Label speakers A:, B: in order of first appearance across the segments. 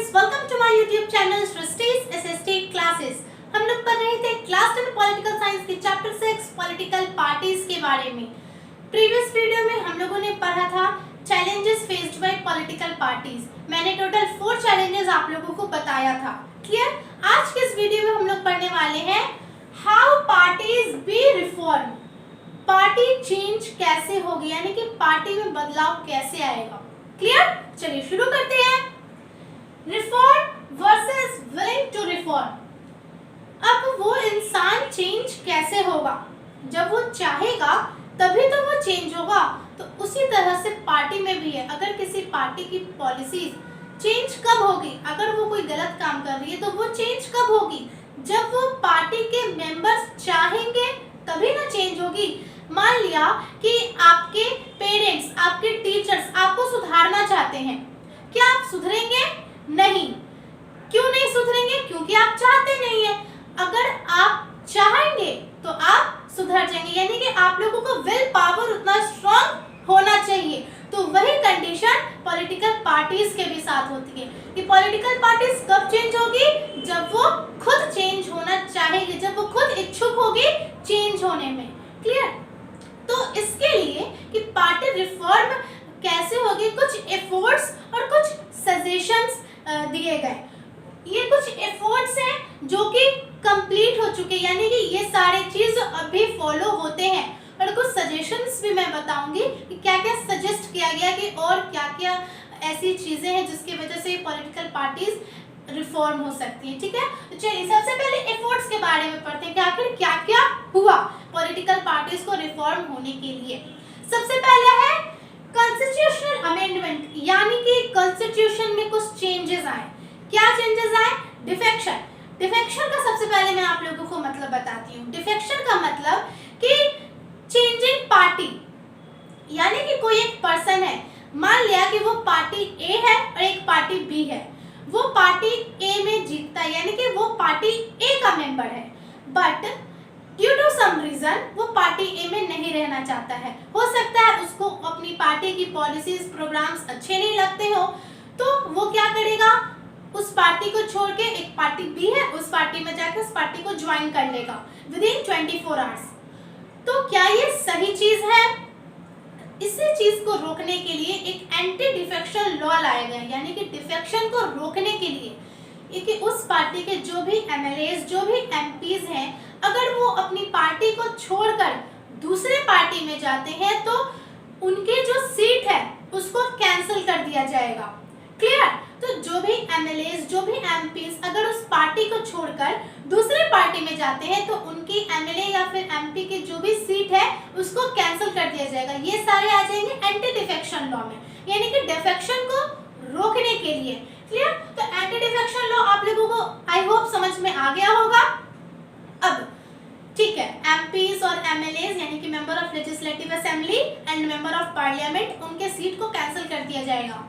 A: Friends, welcome to my YouTube channel Srishti's SST classes. हम लोग पढ़ रहे थे क्लास 10 पॉलिटिकल साइंस के चैप्टर 6 पॉलिटिकल पार्टीज के बारे में। प्रीवियस वीडियो में हम लोगों ने पढ़ा था challenges faced by political parties. मैंने टोटल 4 चैलेंजेस आप लोगों को बताया था। क्लियर? आज के इस वीडियो में हम लोग पढ़ने वाले हैं how parties B reform. Party change कैसे होगी, यानी कि पार्टी में बदलाव कैसे आएगा। क्लियर? चलिए शुरू करते हैं। Reform versus willing to reform. अब वो इंसान चेंज कैसे होगा? जब वो चाहेगा तभी तो वो चेंज होगा। तो उसी तरह से पार्टी में भी है। अगर किसी पार्टी की पॉलिसीज चेंज कब होगी? अगर वो कोई गलत काम कर रही है तो वो चेंज कब होगी? जब वो पार्टी के मेंबर्स चाहेंगे तभी ना चेंज होगी। मान लिया कि आपके पेरेंट्स, आपके टीचर्स आपको सुधारना चाहते हैं, क्या आप सुधरेंगे? नहीं। क्यों नहीं सुधरेंगे? क्योंकि आप चाहते नहीं है। अगर आप चाहेंगे तो आप सुधर जाएंगे, यानी कि आप लोगों को विल पावर उतना स्ट्रांग होना चाहिए। तो वही कंडीशन पॉलिटिकल पार्टीज के भी साथ होती है कि पॉलिटिकल पार्टीज कब चेंज होगी? जब वो खुद चेंज होना चाहेगी, जब वो खुद इच्छुक होगी चेंज होने में। क्लियर? तो इसके लिए कि पार्टी रिफॉर्म कैसे होगी, कुछ एफर्ट्स और कुछ सजेशंस दिए गए। ये कुछ एफर्ट्स हैं जो कि कंप्लीट हो चुके, यानी कि ये सारे चीज अभी फॉलो होते हैं। और कुछ सजेशंस भी मैं बताऊंगी कि क्या क्या सजेस्ट किया गया कि और क्या क्या ऐसी चीजें हैं जिसकी वजह से पॉलिटिकल पार्टीज रिफॉर्म हो सकती है। ठीक है, तो चलिए सबसे पहले एफर्ट्स के बारे में पढ़ते हैं कि आखिर क्या क्या हुआ पॉलिटिकल पार्टीज को रिफॉर्म होने के लिए। सबसे पहले है कॉन्स्टिट्यूशनल अमेंडमेंट, यानी कि कॉन्स्टिट्यूशन में कुछ चेंजेस आए। क्या चेंजेस आए? डिफेक्शन। डिफेक्शन का सबसे पहले मैं आप लोगों को मतलब बताती हूँ। डिफेक्शन का मतलब कि चेंजिंग पार्टी, यानी कि कोई एक पर्सन है, मान लिया कि वो पार्टी ए है और एक पार्टी बी है। वो पार्टी ए में जीतता है, यानी कि वो पार्टी ए का मेंबर है, but due to some reason वो पार्टी ए में नहीं रहना चाहता है। हो सकता है उसको अपनी पार्टी की पॉलिसीज, प्रोग्राम्स अच्छे नहीं लगते हो, तो वो क्या करेगा? उस पार्टी को छोड़ के एक पार्टी बी है, उस पार्टी में जाकर उस पार्टी को ज्वाइन कर लेगा विदिन 24 आवर्स। तो क्या ये सही चीज है? इसी चीज को रोकने के लिए एक एंटी डिफेक्शन लॉ लाया गया, यानी कि डिफेक्शन को रोकने के लिए कि उस पार्टी के जो भी एमएलएस, जो भी एमपीज हैं, अगर वो अपनी पार्टी को छोड़कर दूसरे पार्टी में जाते हैं तो उनके जो सीट है उसको कैंसिल कर दिया जाएगा। क्लियर? तो जो भी एमएलएस, जो भी एमपीज अगर उस पार्टी को छोड़कर दूसरे पार्टी में जाते हैं तो उनकी एमएलए या फिर एमपी की जो भी सीट है उसको कैंसिल कर दिया जाएगा। ये सारे आ जाएंगे एंटी डिफेक्शन लॉ में, यानी कि डिफेक्शन को रोकने के लिए। क्लियर? तो एंटी डिफेक्शन लॉ आप लोगों को आई होप समझ में आ गया होगा। अब ठीक है, एमपीज और एमएलएस यानी कि member of legislative assembly and member of parliament, उनके सीट को कैंसिल कर दिया जाएगा।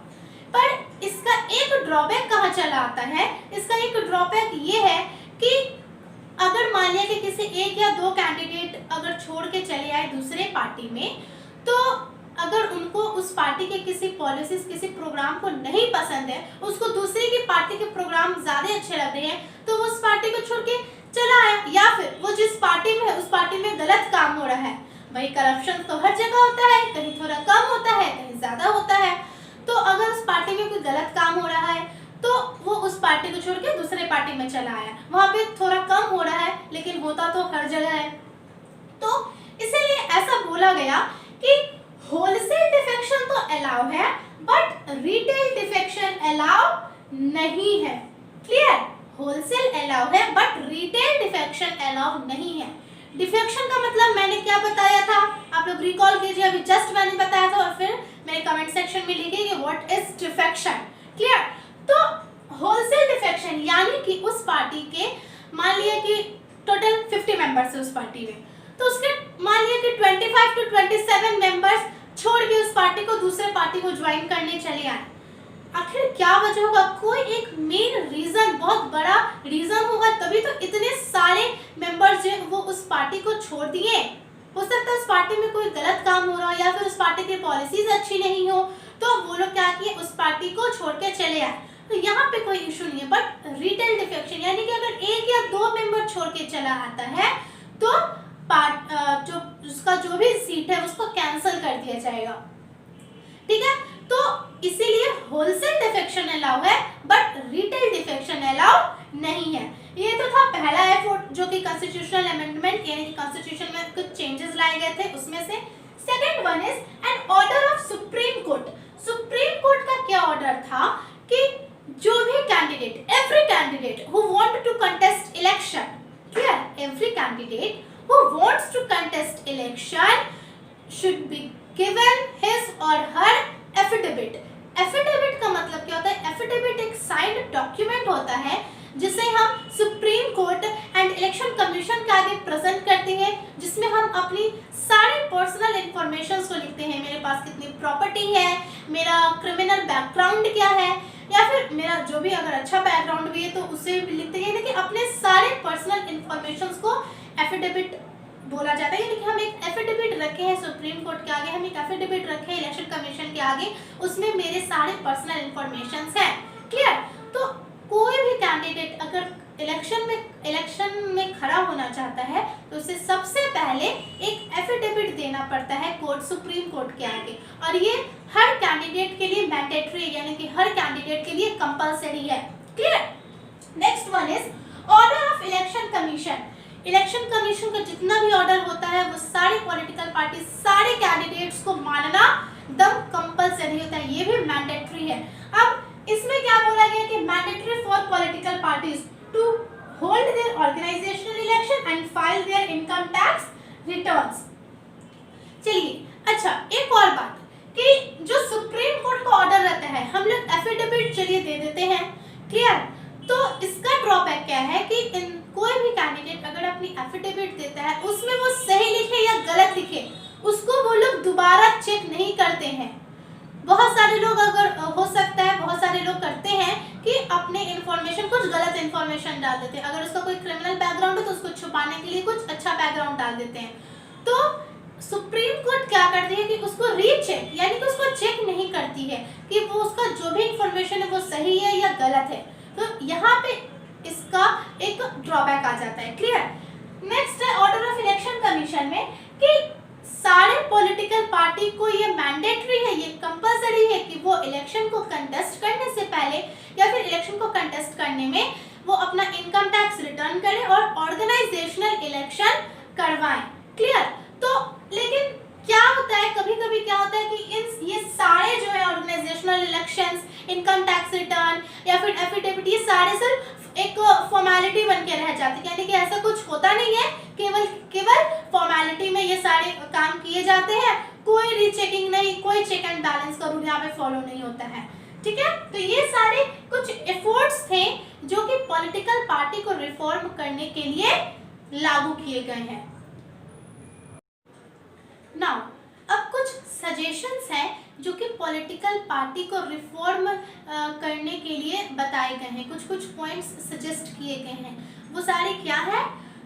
A: पर इसका एक ड्रॉबैक कहाँ चला आता है? इसका एक ड्रॉबैक ये है कि अगर मान लिया कि किसी एक या दो कैंडिडेट अगर छोड़ के चले आए दूसरे पार्टी में, तो अगर उनको उस पार्टी के किसी पॉलिसीज, किसी प्रोग्राम को नहीं पसंद है, उसको दूसरे की पार्टी के प्रोग्राम ज्यादा अच्छे लग रहे हैं, तो वो उस पार्टी को छोड़ के चला आया, या फिर वो जिस पार्टी में है उस पार्टी में गलत काम हो रहा है। भाई करप्शन तो हर जगह होता है, कहीं थोड़ा कम होता है, कहीं ज्यादा होता है। तो अगर उस पार्टी में कोई गलत काम हो रहा है तो वो उस पार्टी को छोड़ के दूसरे पार्टी में चला आया, वहां पे थोड़ा कम हो रहा है लेकिन होता तो हर जगह है। तो इसीलिए ऐसा बोला गया कि होलसेल डिफेक्शन तो अलाउ है बट रिटेल डिफेक्शन अलाउ नहीं है। क्लियर? होलसेल अलाउ है बट रिटेल डिफेक्शन अलाउ नहीं है। डिफेक्शन का मतलब मैंने क्या बताया था, आप लोग रिकॉल कीजिए। अभी जस्ट मैंने बताया था और फिर मेरे कमेंट सेक्शन में लिखिए कि व्हाट इज डिफेक्शन। क्लियर? तो होलसेल डिफेक्शन यानी कि उस पार्टी के मान लिया कि टोटल 50 मेंबर्स है उस पार्टी में, तो उसके मान लिया कि 25 to 27 मेंबर्स छोड़ के उस पार्टी को दूसरे पार्टी को ज्वाइन करने चले आए। आखिर क्या वजह होगा? कोई एक मेन रीजन, बहुत बड़ा रीजन होगा, तभी तो इतने सारे मेंबर्स जो वो उस पार्टी को छोड़ दिए। हो सकता है उस पार्टी में कोई गलत काम हो रहा हो या फिर उस पार्टी की पॉलिसीज अच्छी नहीं हो, तो वो लोग क्या किए, उस पार्टी को छोड़ के चले आए। तो यहाँ पे कोई इशू नहीं है। बट रिटेल डिफेक्शन यानी कि अगर एक या दो मेंबर छोड़ के चला आता है तो जो उसका जो भी सीट है उसको कैंसिल कर दिया जाएगा, ठीक है। तो इसीलिए होलसेल डिफेक्शन अलाउ है बट रिटेल डिफेक्शन अलाउ नहीं है। ये तो था पहला एफर्ट जो कि कॉन्स्टिट्यूशनल अमेंडमेंट यानी कि कॉन्स्टिट्यूशन में कुछ चेंजेस लाए गए थे उसमें से। Second one is an order of supreme court. Supreme court का क्या ऑर्डर था कि जो भी candidate, every candidate who want to contest election, clear, every candidate who wants to contest election should be given his or her affidavit. affidavit का मतलब क्या होता है? affidavit एक signed document होता है जिसे हम supreme court and election commission के आगे प्रेजेंट करते हैं, जिसमें हम अपनी सारी पर्सनल इंफॉर्मेशन को लिखते हैं। मेरे पास कितनी प्रॉपर्टी है, मेरा क्रिमिनल बैकग्राउंड क्या है, या फिर मेरा जो भी अगर अच्छा बैकग्राउंड भी है तो उसे भी लिखते हैं, यानी कि अपने सारे पर्सनल इंफॉर्मेशन को एफिडेविट बोला जाता है। यानी कि हम एक एफिडेविट रखे हैं सुप्रीम कोर्ट के आगे, हम एक एफिडेविट रखे हैं इलेक्शन कमीशन के आगे, उसमें मेरे सारे पर्सनल इंफॉर्मेशंस हैं, क्लियर। तो कोई भी कैंडिडेट अगर इलेक्शन में खड़ा होना चाहता है तो उसे सबसे पहले एक एफिडेविट देना पड़ता है कोर्ट, सुप्रीम कोर्ट के आगे, और ये हर कैंडिडेट के लिए मैंडेटरी यानी कि हर कैंडिडेट के लिए कंपलसरी है, clear. Next one is order of election commission. Election commission का जितना भी ऑर्डर होता है वो सारे पॉलिटिकल पार्टी, सारे कैंडिडेट्स को मानना एकदम कंपलसरी होता है, ये भी मैंडेटरी है। अब इसमें क्या बोला गया कि mandatory for political parties to hold their organisational election and file their income tax returns. चलिए, अच्छा एक और बात कि जो सुप्रीम कोर्ट का ऑर्डर रहता है हम लोग एफिडेविट चलिए दे देते हैं, क्लियर। तो इसका ड्रॉबैक क्या है कि कोई भी कैंडिडेट अगर अपनी एफिडेविट देता है उसमें वो सही लिखे या गलत लिखे, उसको वो लोग दोबारा चेक नहीं करते हैं। बहुत सारे लोग, अगर हो सकता है बहुत सारे लोग करते हैं कि अपने इंफॉर्मेशन, कुछ गलत इंफॉर्मेशन डाल देते हैं। अगर उसका कोई क्रिमिनल बैकग्राउंड है तो उसको छुपाने के लिए कुछ अच्छा बैकग्राउंड डाल देते हैं। तो सुप्रीम कोर्ट क्या करती है कि उसको रीचेक यानी कि उसको चेक नहीं करती है कि वो उसका जो भी इंफॉर्मेशन है वो सही है या गलत है। तो यहाँ पे इसका एक ड्रॉबैक आ जाता है, क्लियर। नेक्स्ट है ऑर्डर ऑफ इलेक्शन कमीशन में कि सारे पॉलिटिकल पार्टी को ये मैंडेटरी है, ये कंपलसरी है कि वो इलेक्शन को कंटेस्ट करने से पहले या फिर इलेक्शन को कंटेस्ट करने में वो अपना इनकम टैक्स रिटर्न करें और ऑर्गेनाइजेशनल इलेक्शन करवाएं, क्लियर। तो लेकिन क्या होता है, कभी कभी क्या होता है कि ये सारे जो है organisational elections, income tax return या फिर एफिडेविट, ये सारे सिर्फ एक फॉर्मेलिटी बन के रह जाती है, यानी कि ऐसा कुछ होता नहीं है, केवल फॉर्मेलिटी में ये सारे काम किए जाते हैं, कोई रीचेकिंग नहीं, कोई चेक एंड बैलेंस का रूल यहाँ पे फॉलो नहीं होता है, ठीक है। तो ये सारे कुछ एफर्ट्स थे जो कि पॉलिटिकल पार्टी को रिफॉर्म करने के लिए लागू किए गए हैं। नाउ अब कुछ सजेशंस हैं जो कि पॉलिटिकल पार्टी को रिफॉर्म करने के लिए बताए गए हैं, कुछ कुछ पॉइंट्स सजेस्ट किए गए हैं। वो सारे क्या है?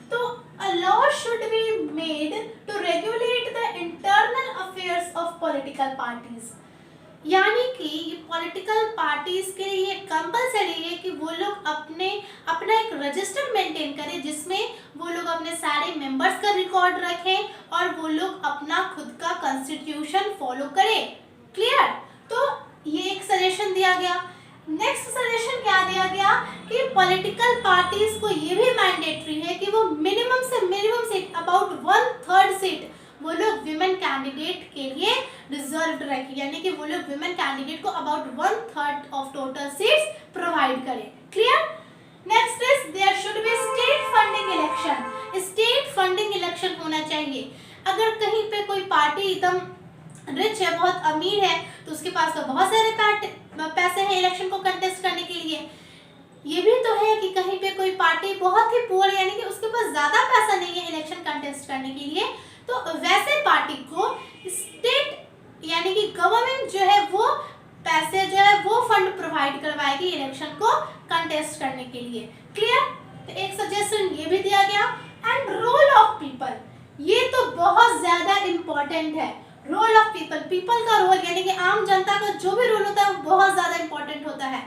A: तो a law should be made to regulate the internal affairs of political parties, यानी कि पॉलिटिकल पार्टीज के लिए कंपलसरी है कि वो लोग अपना एक रजिस्टर मेंटेन करें जिसमें वो लोग अपने सारे मेंबर्स का रिकॉर्ड रखें और वो लोग अपना खुद का कॉन्स्टिट्यूशन फॉलो करें, क्लियर। तो ये एक सजेशन दिया गया। नेक्स्ट सजेशन क्या दिया गया कि पॉलिटिकल पार्टीज को ये भी मैंडेटरी है कि वो मिनिमम सीट अबाउट 1/3 सीट वो लोग विमेन कैंडिडेट के लिए रिजर्व्ड रखें, यानी कि वो लोग विमेन कैंडिडेट को about 1/3 of total seats provide करें, clear. Next is there should be state funding election. State funding election होना चाहिए। अगर कहीं पे कोई पार्टी एकदम रिच है, बहुत अमीर है, तो उसके पास तो बहुत सारे पैसे हैं इलेक्शन को कंटेस्ट करने के लिए। ये भी तो है कि कहीं पे कोई पार्टी बहुत ही पुअर यानी कि उसके पास ज्यादा पैसा नहीं है इलेक्शन कंटेस्ट करने के लिए, तो वैसे पार्टी को स्टेट यानी कि गवर्नमेंट जो है वो पैसे जो है वो फंड प्रोवाइड करवाएगी इलेक्शन को कंटेस्ट करने के लिए, क्लियर। तो एक सजेशन ये भी दिया गया। एंड रोल ऑफ पीपल, ये तो बहुत ज्यादा इम्पोर्टेंट है। रोल ऑफ पीपल का रोल यानी कि आम जनता का जो भी रोल होता है वो बहुत ज्यादा इम्पोर्टेंट होता है।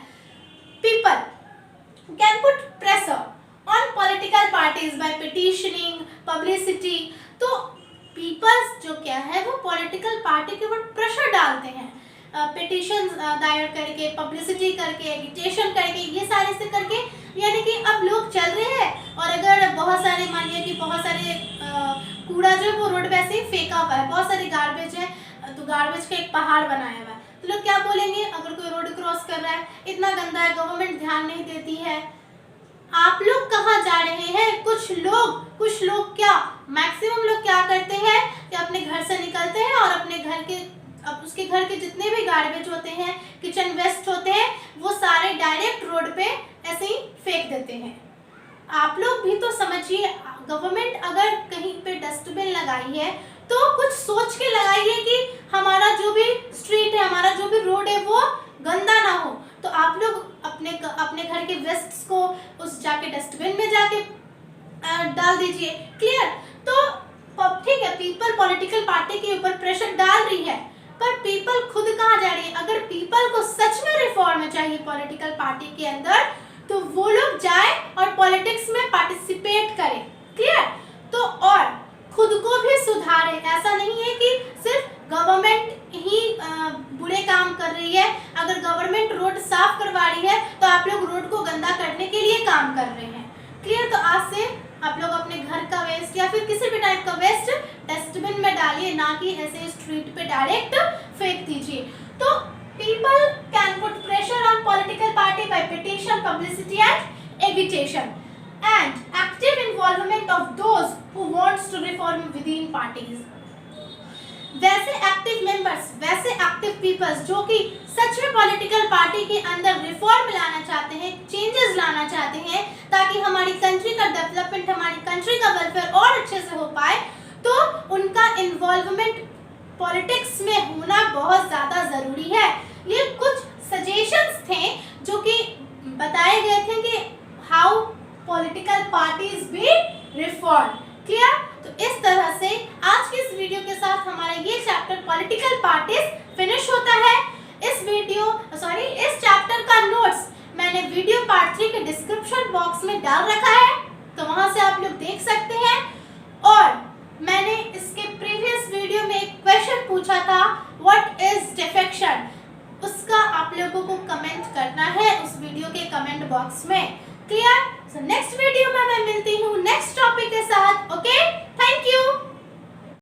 A: दायर करके, पब्लिसिटी करके, एजिटेशन करके, ये सारे से करके, यानी कि अब लोग चल रहे हैं और अगर बहुत सारे, मानिए कि बहुत सारे कूड़ा जो है वो रोड पे ऐसे ही फेंका हुआ है, बहुत सारे गार्बेज है, तो गार्बेज का एक पहाड़ बनाया हुआ है, तो लोग क्या बोलेंगे अगर कोई रोड क्रॉस कर रहा है, इतना गंदा है, गवर्नमेंट ध्यान नहीं देती है। आप लोग कहाँ जा रहे हैं? कुछ लोग क्या, मैक्सिमम लोग क्या करते हैं कि अपने घर से निकलते हैं और अपने घर के, अब उसके घर के जितने भी गार्बेज होते हैं, किचन वेस्ट होते हैं, वो सारे डायरेक्ट रोड पे ऐसे ही फेंक देते हैं। आप लोग भी तो समझिए, गवर्नमेंट अगर कहीं पे डस्टबिन लगाई है तो कुछ सोच के लगाइए कि हमारा जो भी स्ट्रीट है, हमारा जो भी रोड है वो गंदा ना हो। तो आप लोग अपने घर के वेस्ट्स को उस जाके डस्टबिन में जाके डाल दीजिए। क्लियर? तो ठीक है, पीपल पॉलिटिकल पार्टी के ऊपर प्रेशर डाल रही है, पर पीपल खुद कहाँ जा रही है? अगर पीपल को सच में रिफॉर्म चाहिए पॉलिटिकल पार्टी के अंदर, तो वो लोग जाए और पॉलिटिक्स में पार्टिसिपेट करें। क्लियर? तो और खुद को भी सुधारे। ऐसा नहीं है कि सिर्फ गवर्नमेंट ही बुरे काम कर रही है। अगर गवर्नमेंट रोड साफ करवा रही है तो आप लोग रोड को गंदा करने के लिए काम कर रहे हैं। क्लियर? तो आज से आप लोग अपने घर का वेस्ट या फिर किसी भी टाइप का वेस्ट डस्टबिन में डालिए, ना कि ऐसे स्ट्रीट पे डायरेक्ट फेंक दीजिए। तो people can put pressure on political party by petition, publicity and agitation and active involvement of those who wants to reform within parties। वैसे एक्टिव मेंबर्स, वैसे एक्टिव पीपल्स जो कि सच में पॉलिटिकल पार्टी के अंदर रिफॉर्म लाना चाहते हैं, चेंजेस लाना चाहते हैं, ताकि हमारी कंट्री का डेवलपमेंट, हमारी कंट्री का वेलफेयर और अच्छे से हो पाए, तो उनका इन्वॉल्वमेंट पॉलिटिक्स में होना बहुत ज़्यादा ज़रूरी है। ये कुछ सजेशंस थे जो कि बताए गए थे कि हाउ पॉलिटिकल पार्टीज भी रिफॉर्म। क्लियर? तो इस तरह से आज के इस वीडियो के साथ हमारा ये चैप्टर पॉलिटिकल पार्टीज फिनिश होता है। इस चैप्टर का नोट्स मैंने वीडियो पार्ट 3 के डिस्क्रिप्शन बॉक्स में डाल रखा है, तो वहां से आप लोग देख सकते हैं। और मैंने इसके प्रीवियस वीडियो में एक क्वेश्चन पूछा था, व्हाट इज डिफेक्शन, उसका आप लोगों को कमेंट करना है उस वीडियो के कमेंट बॉक्स में। क्लियर? सो नेक्स्ट वीडियो में मैं मिलती हूँ नेक्स्ट टॉपिक के साथ। Okay, thank you.